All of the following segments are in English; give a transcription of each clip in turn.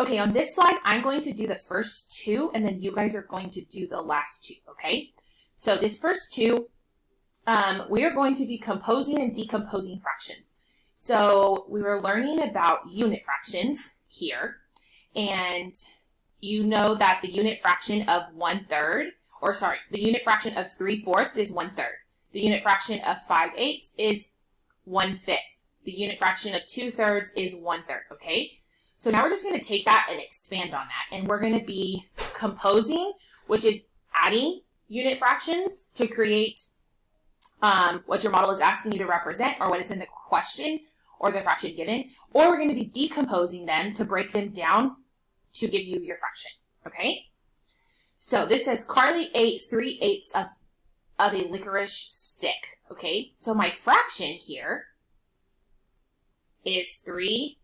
Okay, on this slide, I'm going to do the first two, and then you guys are going to do the last two, okay? So this first two, we are going to be composing and decomposing fractions. So we were learning about unit fractions here, and you know that the unit fraction of the unit fraction of 3/4 is 1/3. The unit fraction of 5/8 is 1/5. The unit fraction of 2/3 is 1/3, okay? So now we're just going to take that and expand on that. And we're going to be composing, which is adding unit fractions to create what your model is asking you to represent or what is in the question or the fraction given. Or we're going to be decomposing them to break them down to give you your fraction, okay? So this says Carly ate 3/8 of a licorice stick, okay? So my fraction here is 3/8,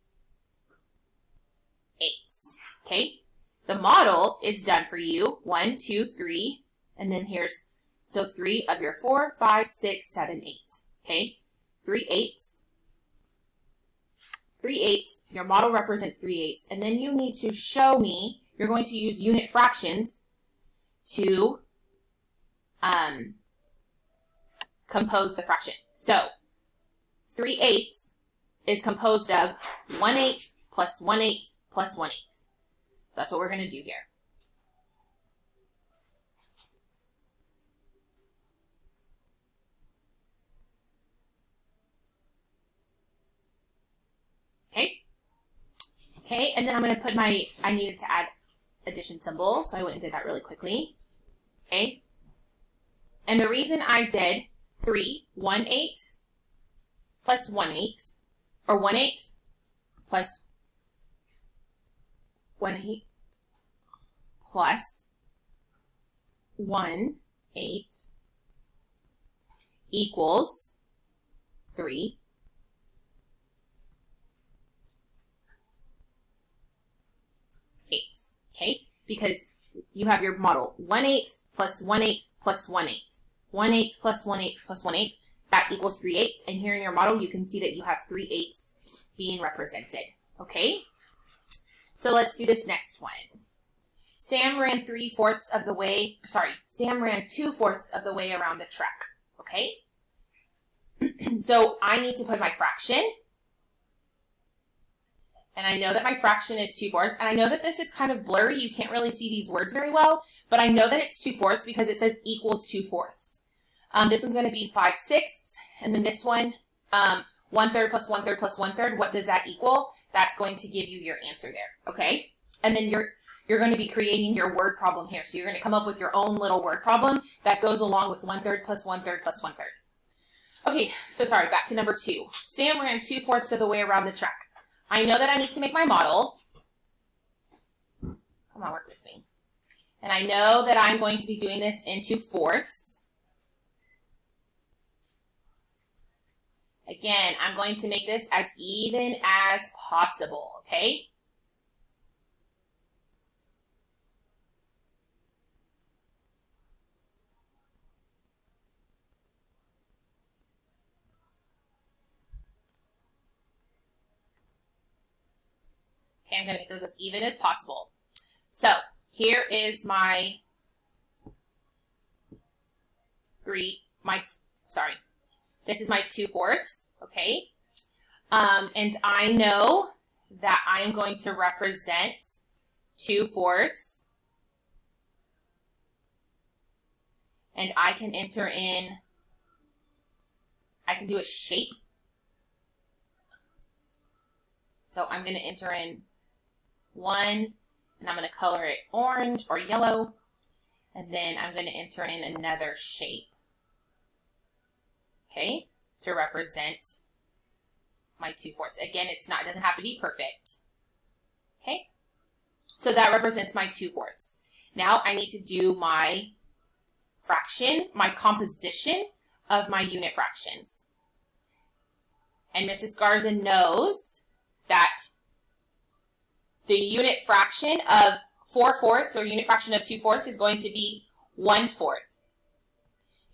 okay? The model is done for you, 1, 2, 3, and then here's, so 3 of your 4, 5, 6, 7, 8, okay? 3/8. 3/8, your model represents 3/8, and then you need to show me, you're going to use unit fractions to compose the fraction. So 3/8 is composed of 1/8 plus 1/8 plus 1/8. That's what we're going to do here. Okay. Okay, and then I'm going to put I needed to add addition symbol, so I went and did that really quickly. Okay. And the reason I did 3/1/8 plus 1/8, or 1/8 plus 1/8 plus 1/8 equals 3. Eighths, okay? Because you have your model 1/8 plus 1/8 plus 1/8. 1/8 plus 1/8 plus 1/8, that equals 3/8. And here in your model, you can see that you have 3/8 being represented, okay? So let's do this next one. Sam ran 2/4 of the way around the track, okay? So I need to put my fraction. And I know that my fraction is 2/4, and I know that this is kind of blurry. You can't really see these words very well, but I know that it's 2/4 because it says equals 2/4. This one's going to be 5/6, and then this one, 1/3 plus 1/3 plus 1/3. What does that equal? That's going to give you your answer there, okay? And then you're going to be creating your word problem here. So you're going to come up with your own little word problem that goes along with 1/3 plus 1/3 plus 1/3. Okay, so sorry, back to number 2. Sam ran 2/4 of the way around the track. I know that I need to make my model. Come on, work with me. And I know that I'm going to be doing this in 2/4. Again, I'm going to make this as even as possible, okay? Okay, I'm going to make those as even as possible. So here is my this is my 2/4, okay? And I know that I am going to represent 2/4, and I can enter in, I can do a shape. So I'm going to enter in 1, and I'm going to color it orange or yellow, and then I'm going to enter in another shape, okay, to represent my 2/4. Again, it doesn't have to be perfect, okay? So that represents my 2/4. Now I need to do my fraction, my composition of my unit fractions. And Mrs. Garza knows that the unit fraction of 4/4 or unit fraction of 2/4 is going to be 1/4,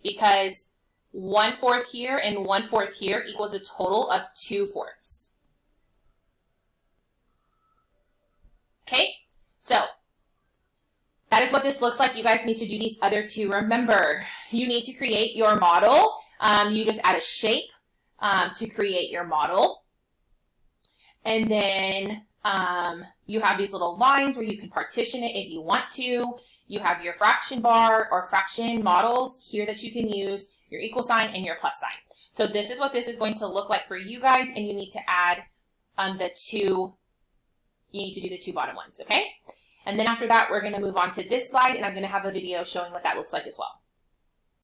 because 1/4 here and 1/4 here equals a total of 2/4. Okay, so that is what this looks like. You guys need to do these other two. Remember, you need to create your model. You just add a shape to create your model. And then you have these little lines where you can partition it if you want to. You have your fraction bar or fraction models here that you can use, your equal sign and your plus sign. So this is what this is going to look like for you guys, and you need to add you need to do the two bottom ones, okay? And then after that, we're going to move on to this slide, and I'm going to have a video showing what that looks like as well.